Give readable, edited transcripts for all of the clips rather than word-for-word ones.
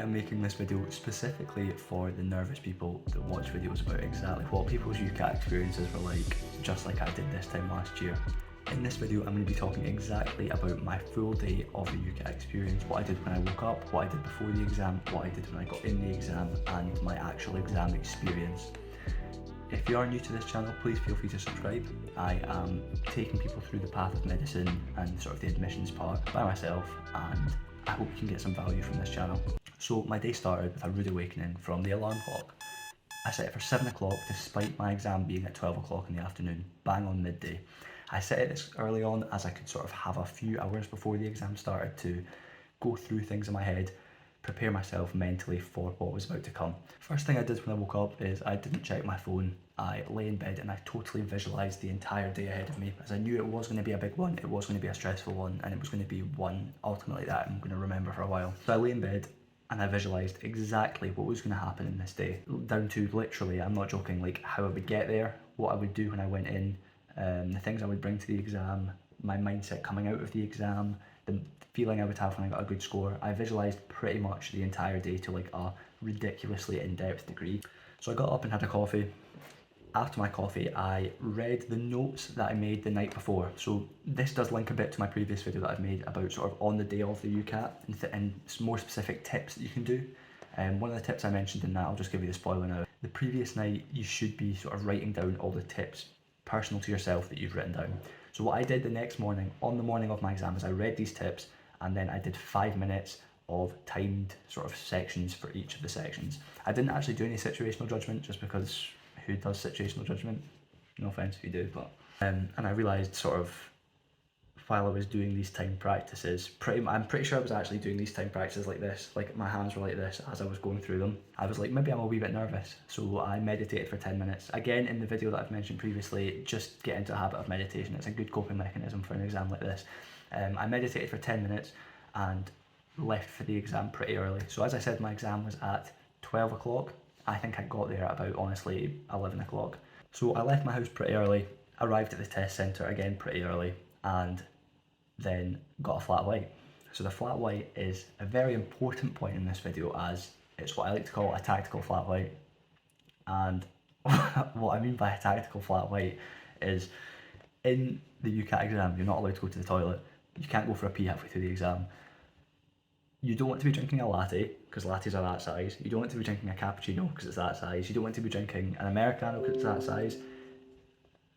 am making this video specifically for the nervous people that watch videos about exactly what people's UCAT experiences were like, just like I did this time last year. In this video, I'm going to be talking exactly about my full day of the UCAT experience, what I did when I woke up, what I did before the exam, what I did when I got in the exam, and my actual exam experience. If you are new to this channel, please feel free to subscribe. I am taking people through the path of medicine and sort of the admissions part by myself, and I hope you can get some value from this channel. So my day started with a rude awakening from the alarm clock. I set it for 7 o'clock despite my exam being at 12 o'clock in the afternoon, bang on midday. I set it this early on as I could sort of have a few hours before the exam started to go through things in my head, prepare myself mentally for what was about to come. First thing I did when I woke up is I didn't check my phone. I lay in bed and I totally visualised the entire day ahead of me, as I knew it was going to be a big one, it was going to be a stressful one, and it was going to be one ultimately that I'm going to remember for a while. So I lay in bed and I visualised exactly what was going to happen in this day, down to literally, I'm not joking, like how I would get there, what I would do when I went in, the things I would bring to the exam, my mindset coming out of the exam, the feeling I would have when I got a good score. I visualised pretty much the entire day to like a ridiculously in-depth degree. So I got up and had a coffee. After my coffee, I read the notes that I made the night before. So this does link a bit to my previous video that I've made about sort of on the day of the UCAT and some more specific tips that you can do. One of the tips I mentioned in that, I'll just give you the spoiler now. The previous night, you should be sort of writing down all the tips personal to yourself that you've written down. So what I did the next morning, on the morning of my exam, is I read these tips and then I did 5 minutes of timed sort of sections for each of the sections. I didn't actually do any situational judgment just because who does situational judgment? No offence if you do, but and I realised sort of while I was doing these time practices, I'm pretty sure I was actually doing these time practices like this, like my hands were like this as I was going through them. I was like, maybe I'm a wee bit nervous, so I meditated for 10 minutes. Again, in the video that I've mentioned previously, just get into a habit of meditation. It's a good coping mechanism for an exam like this. I meditated for 10 minutes and left for the exam pretty early. So as I said, my exam was at 12 o'clock. I think I got there at about, honestly, 11 o'clock. So I left my house pretty early, arrived at the test centre again pretty early, and then got a flat white. So the flat white is a very important point in this video, as it's what I like to call a tactical flat white. And what I mean by a tactical flat white is in the UCAT exam, you're not allowed to go to the toilet. You can't go for a pee halfway through the exam. You don't want to be drinking a latte, because lattes are that size. You don't want to be drinking a cappuccino, because it's that size. You don't want to be drinking an Americano, because it's that size.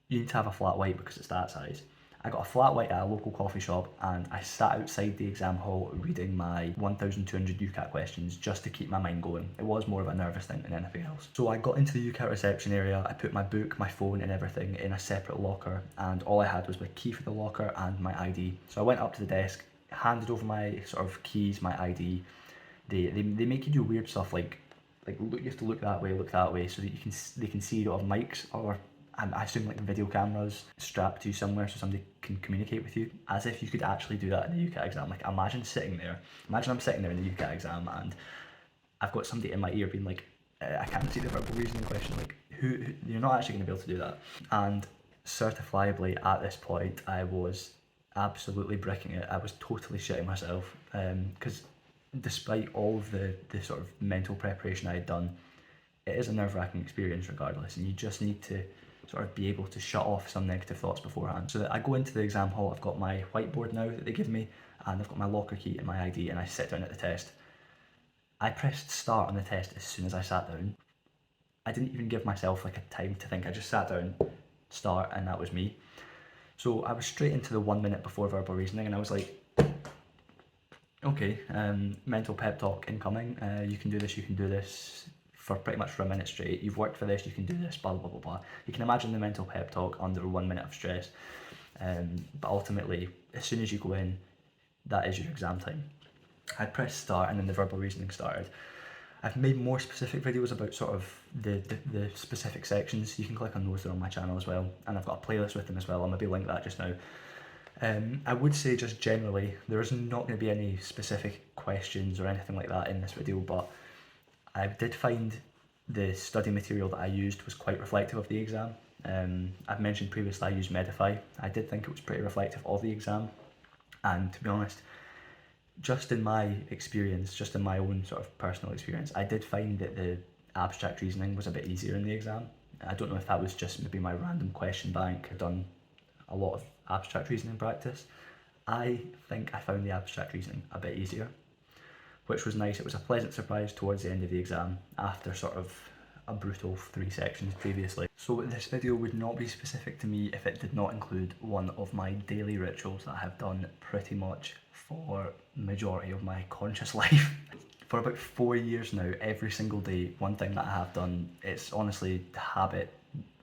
You need to have a flat white because it's that size. I got a flat white at a local coffee shop and I sat outside the exam hall reading my 1,200 UCAT questions just to keep my mind going. It was more of a nervous thing than anything else. So I got into the UCAT reception area, I put my book, my phone and everything in a separate locker, and all I had was my key for the locker and my ID. So I went up to the desk, handed over my sort of keys, my ID. They make you do weird stuff like look, you have to look that way so that they can see you don't have mics, or I assume like video cameras strapped to you somewhere so somebody can communicate with you, as if you could actually do that in the UCAT exam. Like imagine I'm sitting there in the UCAT exam and I've got somebody in my ear being like, I can't see the verbal reasoning question, like who you're not actually going to be able to do that. And certifiably at this point I was absolutely bricking it. I was totally shitting myself, because despite all of the sort of mental preparation I had done, it is a nerve-wracking experience regardless, and you just need to sort of be able to shut off some negative thoughts beforehand. So that I go into the exam hall, I've got my whiteboard now that they give me, and I've got my locker key and my ID, and I sit down at the test. I pressed start on the test as soon as I sat down. I didn't even give myself like a time to think, I just sat down, start, and that was me. So I was straight into the 1 minute before verbal reasoning, and I was like, okay, mental pep talk incoming, you can do this, for pretty much for a minute straight, you've worked for this, you can do this, blah blah blah blah. You can imagine the mental pep talk under 1 minute of stress, but ultimately, as soon as you go in, that is your exam time. I pressed start and then the verbal reasoning started. I've made more specific videos about sort of the specific sections. You can click on those, they're on my channel as well, and I've got a playlist with them as well. I'll maybe link that just now. I would say just generally, there is not going to be any specific questions or anything like that in this video, but I did find the study material that I used was quite reflective of the exam. I've mentioned previously I used Medify. I did think it was pretty reflective of the exam, and to be honest, just in my experience, just in my own sort of personal experience, I did find that the abstract reasoning was a bit easier in the exam. I don't know if that was just maybe my random question bank. I've done a lot of abstract reasoning practice. I think I found the abstract reasoning a bit easier, which was nice. It was a pleasant surprise towards the end of the exam after sort of a brutal 3 sections previously. So this video would not be specific to me if it did not include one of my daily rituals that I have done pretty much for the majority of my conscious life. For about 4 years now, every single day, one thing that I have done, it's honestly the habit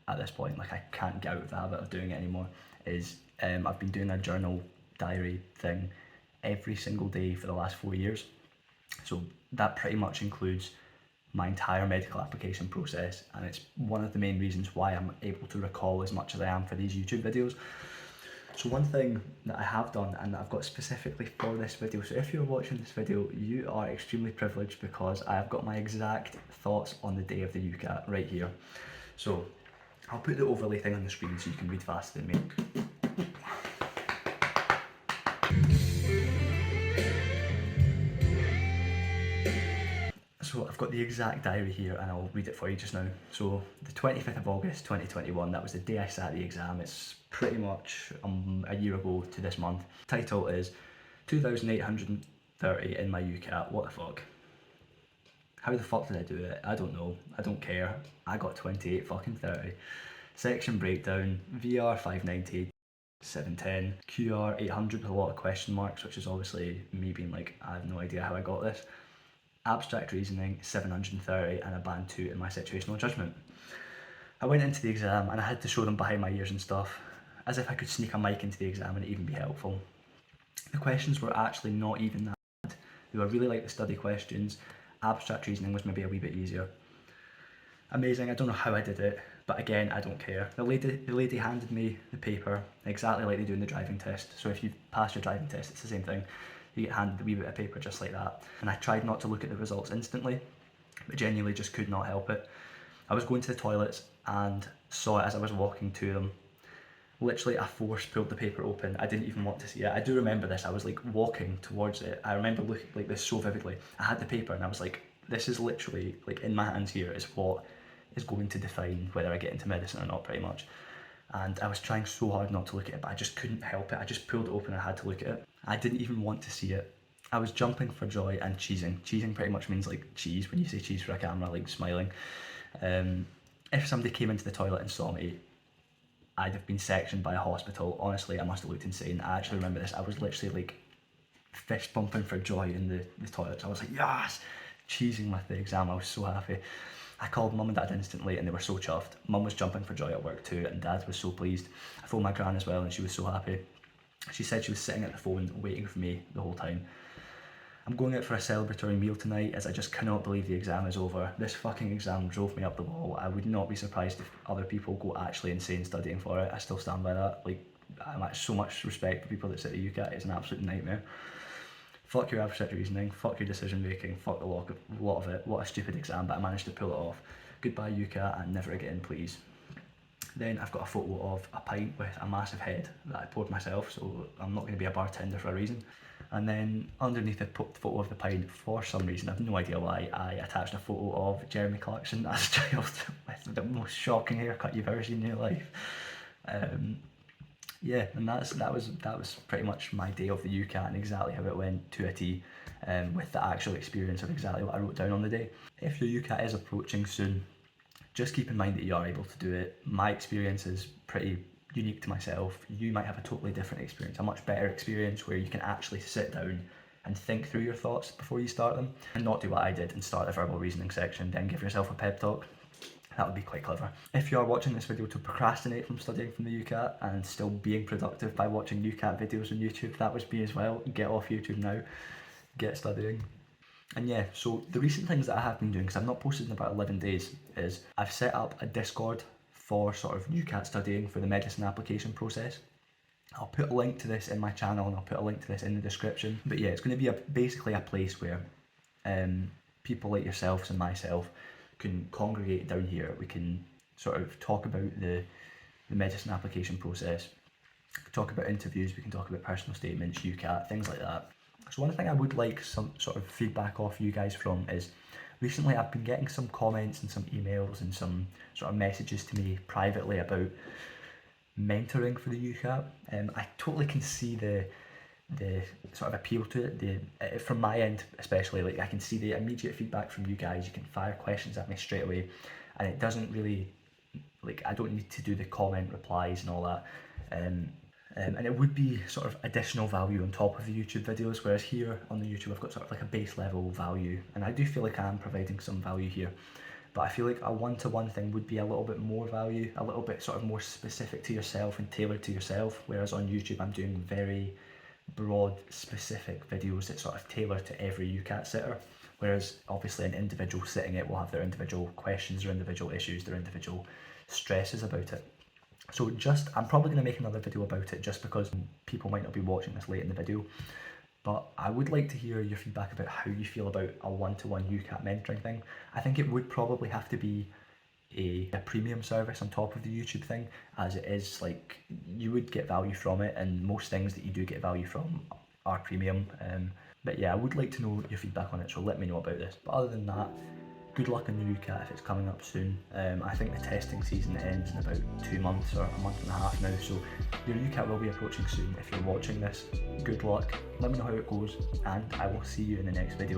at this point, like I can't get out of the habit of doing it anymore, is I've been doing a journal diary thing every single day for the last 4 years. So that pretty much includes my entire medical application process, and it's one of the main reasons why I'm able to recall as much as I am for these YouTube videos. So one thing that I have done and that I've got specifically for this video, so if you're watching this video, you are extremely privileged because I have got my exact thoughts on the day of the UCAT right here. So I'll put the overlay thing on the screen so you can read faster than me. So I've got the exact diary here and I'll read it for you just now. So the 25th of August 2021, that was the day I sat the exam. It's pretty much a year ago to this month. Title is 2,830 in my UCAT, what the fuck? How the fuck did I do it? I don't know, I don't care. I got 28 fucking 30. Section breakdown, VR 590, 710, QR 800 with a lot of question marks, which is obviously me being like, I have no idea how I got this. Abstract reasoning 730 and a band 2 in my situational judgment. I went into the exam and I had to show them behind my ears and stuff, as if I could sneak a mic into the exam and it'd even be helpful. The questions were actually not even that bad. They were really like the study questions. Abstract reasoning was maybe a wee bit easier. Amazing, I don't know how I did it, but again, I don't care. The lady handed me the paper exactly like they do in the driving test. So if you pass your driving test, it's the same thing. You get handed a wee bit of paper just like that. And I tried not to look at the results instantly, but genuinely just could not help it. I was going to the toilets and saw it as I was walking to them. Literally, I force pulled the paper open. I didn't even want to see it. I do remember this. I was like walking towards it. I remember looking like this so vividly. I had the paper and I was like, this is literally like in my hands here is what is going to define whether I get into medicine or not, pretty much. And I was trying so hard not to look at it, but I just couldn't help it. I just pulled it open and I had to look at it. I didn't even want to see it. I was jumping for joy and cheesing. Cheesing pretty much means like cheese, when you say cheese for a camera, like smiling. If somebody came into the toilet and saw me, I'd have been sectioned by a hospital. Honestly, I must have looked insane. I actually remember this. I was literally like fist bumping for joy in the toilet. I was like, yes, cheesing with the exam. I was so happy. I called mum and dad instantly and they were so chuffed. Mum was jumping for joy at work too and dad was so pleased. I phoned my gran as well and she was so happy. She said she was sitting at the phone waiting for me the whole time. I'm going out for a celebratory meal tonight as I just cannot believe the exam is over. This fucking exam drove me up the wall. I would not be surprised if other people go actually insane studying for it. I still stand by that. Like, I have so much respect for people that sit at UCAT. It's an absolute nightmare. Fuck your abstract reasoning, fuck your decision making, fuck a lot of it. What a stupid exam, but I managed to pull it off. Goodbye UCAT and never again, please. Then I've got a photo of a pint with a massive head that I poured myself, so I'm not going to be a bartender for a reason. And then underneath the photo of the pint, for some reason, I've no idea why, I attached a photo of Jeremy Clarkson as a child with the most shocking haircut you've ever seen in your life. Yeah, and that was pretty much my day of the UCAT and exactly how it went to a T, with the actual experience of exactly what I wrote down on the day. If your UCAT is approaching soon, just keep in mind that you are able to do it. My experience is pretty unique to myself. You might have a totally different experience, a much better experience where you can actually sit down and think through your thoughts before you start them and not do what I did and start the verbal reasoning section, then give yourself a pep talk. That would be quite clever. If you are watching this video to procrastinate from studying from the UCAT and still being productive by watching UCAT videos on YouTube, that was me as well. Get off YouTube now, get studying. And yeah, so the recent things that I have been doing, because I've not posted in about 11 days, is I've set up a Discord for sort of UCAT studying for the medicine application process. I'll put a link to this in my channel and I'll put a link to this in the description. But yeah, it's going to be basically a place where people like yourselves and myself can congregate down here. We can sort of talk about the medicine application process, talk about interviews, we can talk about personal statements, UCAT, things like that. So one thing I would like some sort of feedback off you guys from is, recently I've been getting some comments and some emails and some sort of messages to me privately about mentoring for the UCAT. I totally can see the sort of appeal to it. From my end especially, like I can see the immediate feedback from you guys. You can fire questions at me straight away, and it doesn't really, like, I don't need to do the comment replies and all that. And it would be sort of additional value on top of the YouTube videos, whereas here on the YouTube I've got sort of like a base level value, and I do feel like I am providing some value here, but I feel like a one-to-one thing would be a little bit more value, a little bit sort of more specific to yourself and tailored to yourself, whereas on YouTube I'm doing very broad specific videos that sort of tailor to every UCAT sitter, whereas obviously an individual sitting it will have their individual questions, their individual issues, their individual stresses about it. So I'm probably going to make another video about it just because people might not be watching this late in the video, but I would like to hear your feedback about how you feel about a one-to-one UCAT mentoring thing. I think it would probably have to be a premium service on top of the YouTube thing, as it is like you would get value from it, and most things that you do get value from are premium. But yeah, I would like to know your feedback on it, so let me know about this. But other than that, good luck on the UCAT if it's coming up soon. I think the testing season ends in about 2 months or a month and a half now, so your UCAT will be approaching soon. If you're watching this, good luck, let me know how it goes, and I will see you in the next video.